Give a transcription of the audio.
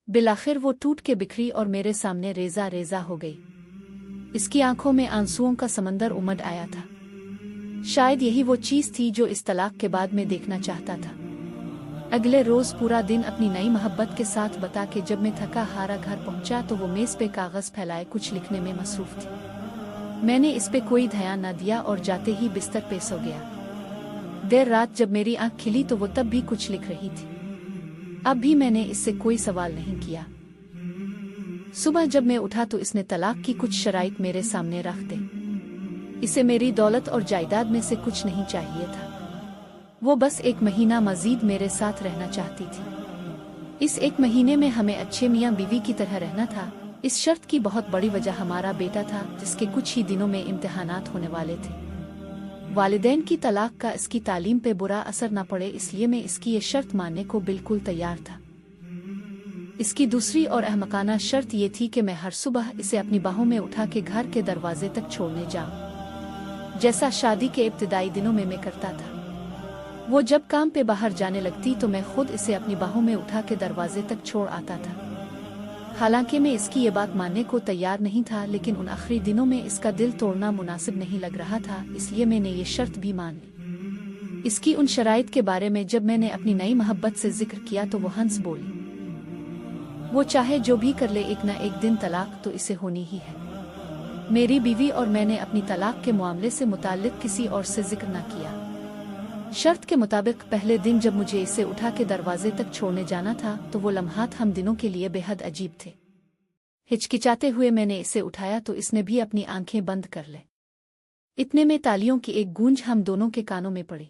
बिलाखिर वो टूट के बिखरी और मेरे सामने रेजा रेजा हो गई। इसकी आंखों में आंसुओं का समंदर उमड़ आया था। शायद यही वो चीज़ थी जो इस तलाक के बाद मैं देखना चाहता था। अगले रोज़ पूरा दिन अपनी नई मोहब्बत के साथ बता के जब मैं थका हारा घर पहुंचा तो वो मेज़ पे कागज़ फैलाए कुछ लिखने में मसरूफ़ थी। मैंने इस पे कोई ध्यान न दिया और जाते ही बिस्तर पे सो गया। देर रात जब मेरी आंख खिली तो वो तब भी कुछ लिख रही थी। अब भी मैंने इससे कोई सवाल नहीं किया। सुबह जब मैं उठा तो इसने तलाक की कुछ शराइत मेरे सामने रख दी। इसे मेरी दौलत और जायदाद में से कुछ नहीं चाहिए था। वो बस 1 महीना मजीद मेरे साथ रहना चाहती थी। इस 1 महीने में हमें अच्छे मियाँ बीवी की तरह रहना था। इस शर्त की बहुत बड़ी वजह हमारा बेटा था जिसके कुछ ही दिनों में इम्तिहानात होने वाले थे। वालिदैन की तलाक का इसकी तालीम पे बुरा असर न पड़े इसलिए मैं इसकी ये शर्त मानने को बिल्कुल तैयार था। इसकी दूसरी और अहमकाना शर्त ये थी कि मैं हर सुबह इसे अपनी बाहों में उठा के घर के दरवाजे तक छोड़ने जाऊं, जैसा शादी के इब्तिदाई दिनों में मैं करता था। वो जब काम पे बाहर जाने लगती तो मैं खुद इसे अपनी बाहों में उठा के दरवाजे तक छोड़ आता था। हालांकि मैं इसकी ये बात मानने को तैयार नहीं था, लेकिन उन आखिरी दिनों में इसका दिल तोड़ना मुनासिब नहीं लग रहा था, इसलिए मैंने ये शर्त भी मान ली। इसकी उन शराइत के बारे में जब मैंने अपनी नई मोहब्बत से जिक्र किया तो वो हंस बोली, वो चाहे जो भी कर ले, एक न एक दिन तलाक तो इसे होनी ही है। मेरी बीवी और मैंने अपनी तलाक के मामले से मुताल्लिक किसी और से जिक्र न किया। शर्त के मुताबिक पहले दिन जब मुझे इसे उठा के दरवाजे तक छोड़ने जाना था तो वो लम्हात हम दिनों के लिए बेहद अजीब थे। हिचकिचाते हुए मैंने इसे उठाया तो इसने भी अपनी आंखें बंद कर ले। इतने में तालियों की एक गूंज हम दोनों के कानों में पड़ी।